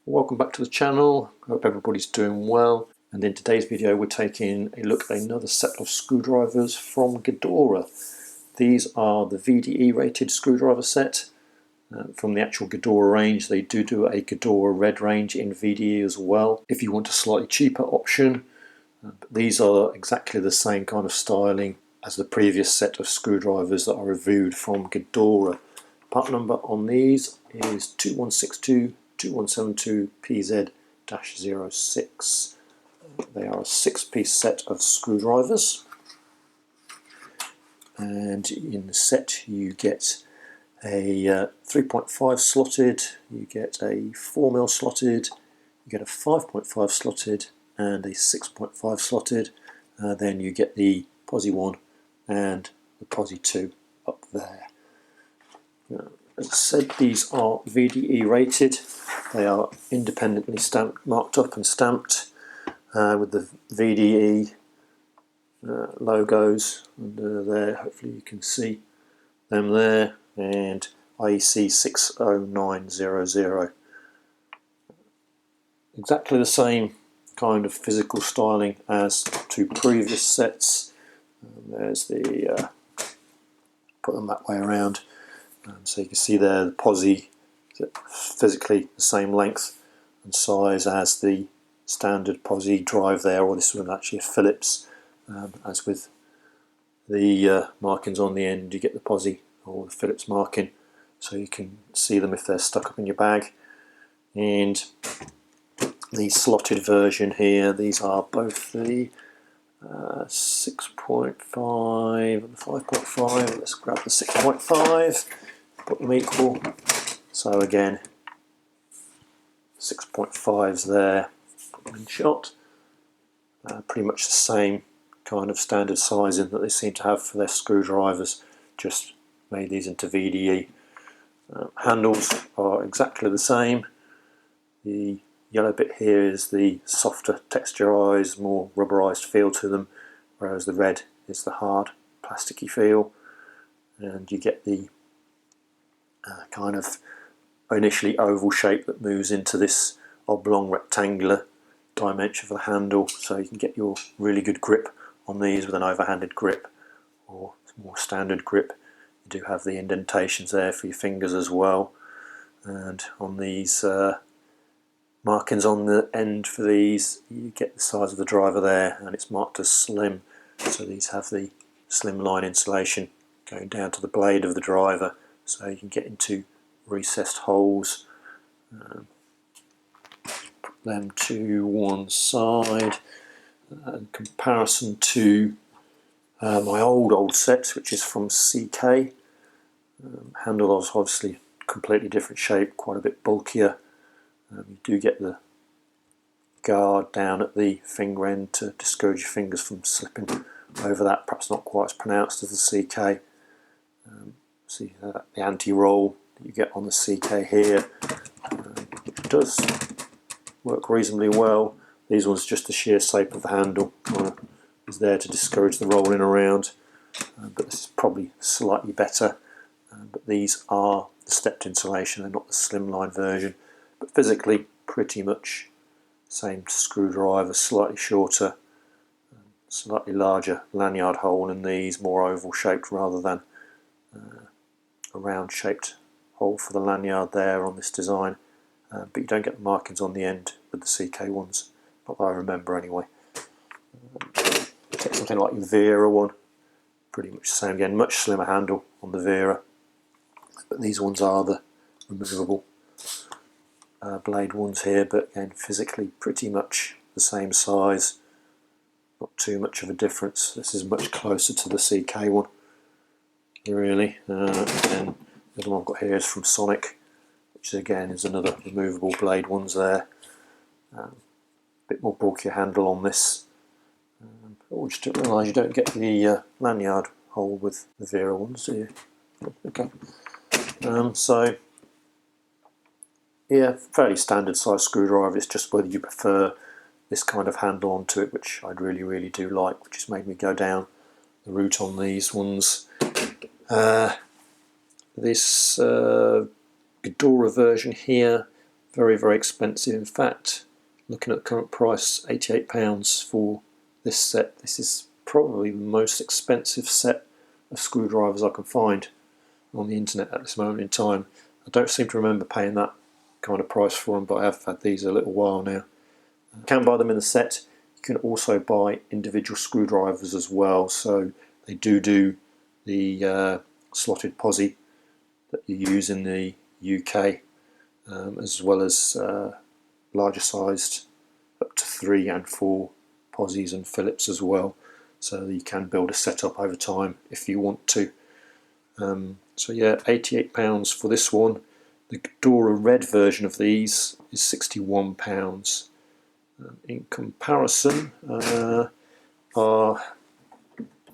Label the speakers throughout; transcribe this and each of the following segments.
Speaker 1: Welcome back to the channel. Hope everybody's doing well. And in today's video we're taking a look at another set of screwdrivers from Gedore. These are the VDE rated screwdriver set from the actual Gedore range. They do a Gedore red range in VDE as well if you want a slightly cheaper option. But these are exactly the same kind of styling as the previous set of screwdrivers that I reviewed from Gedore. Part number on these is 2162 2172 PZ-06. They are a 6-piece set of screwdrivers, and in the set you get a 3.5 slotted, you get a 4mm slotted, you get a 5.5 slotted and a 6.5 slotted. Then you get the Posi 1 and the Posi 2 up there. As I said, these are VDE rated. They are independently stamped, marked up and stamped with the VDE logos under there. Hopefully you can see them there, and IEC 60900. Exactly the same kind of physical styling as two previous sets. There's the put them that way around. So you can see there the Posi is physically the same length and size as the standard Posi drive there, or this one actually a Phillips. As with the markings on the end, you get the Posi or the Phillips marking, so you can see them if they're stuck up in your bag. And the slotted version here, these are both the 6.5 and the 5.5. Let's grab the 6.5. Put them equal. So again, 6.5s there, put them in shot. Pretty much the same kind of standard sizing that they seem to have for their screwdrivers, just made these into VDE. Handles are exactly the same. The yellow bit here is the softer texturized, more rubberized feel to them, whereas the red is the hard plasticky feel. And you get the kind of initially oval shape that moves into this oblong rectangular dimension for the handle, so you can get your really good grip on these with an overhanded grip or more standard grip. You do have the indentations there for your fingers as well, and on these markings on the end for these, you get the size of the driver there, and it's marked as slim, so these have the slim line insulation going down to the blade of the driver, so you can get into recessed holes. Put them to one side. In comparison to my old set, which is from CK, handle is obviously completely different shape, quite a bit bulkier. You do get the guard down at the finger end to discourage your fingers from slipping over that, perhaps not quite as pronounced as the CK. See the anti-roll that you get on the CK here. It does work reasonably well. These ones, just the sheer shape of the handle is there to discourage the rolling around, but this is probably slightly better. But these are the stepped insulation, they're not the slimline version, but physically pretty much same screwdriver, slightly shorter, slightly larger lanyard hole in these, more oval shaped rather than a round shaped hole for the lanyard there on this design, but you don't get the markings on the end with the CK ones, not that I remember anyway. Take something like the Vera one, pretty much the same again, much slimmer handle on the Vera, but these ones are the removable blade ones here, but again physically pretty much the same size, not too much of a difference. This is much closer to the CK one, really. And the other one I've got here is from Sonic, which again is another removable blade ones there. Bit more bulkier handle on this. Just didn't realise you don't get the lanyard hole with the Vera ones, do you? Okay. So yeah, fairly standard size screwdriver. It's just whether you prefer this kind of handle onto it, which I really do like, which has made me go down the route on these ones. This Gedore version here, very, very expensive. In fact, looking at the current price, £88 for this set. This is probably the most expensive set of screwdrivers I can find on the internet at this moment in time. I don't seem to remember paying that kind of price for them, but I have had these a little while now. You can buy them in the set. You can also buy individual screwdrivers as well, so they do the slotted posi that you use in the UK, as well as larger sized up to 3 and 4 posies and Phillips as well, so you can build a setup over time if you want to. So yeah, £88 for this one. The Gedore red version of these is £61. In comparison, our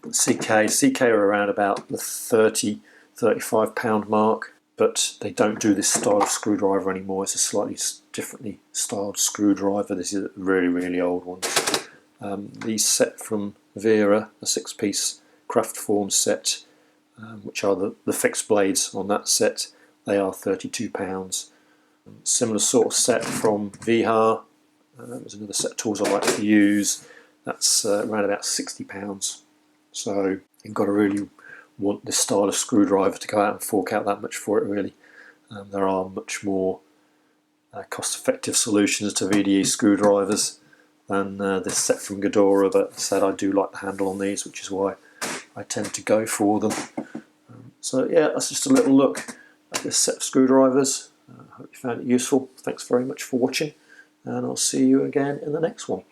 Speaker 1: CK are around about the £30–35 mark, but they don't do this style of screwdriver anymore. It's a slightly differently styled screwdriver. This is a really, really old one. These set from Vera, a 6-piece craft form set, which are the fixed blades on that set. They are £32. Similar sort of set from Vihar. There's another set of tools I like to use. That's around about £60. So you've got to really want this style of screwdriver to go out and fork out that much for it, really. There are much more cost-effective solutions to VDE screwdrivers than this set from Gedore, but as I said, I do like the handle on these, which is why I tend to go for them. So yeah, that's just a little look at this set of screwdrivers. I hope you found it useful. Thanks very much for watching, and I'll see you again in the next one.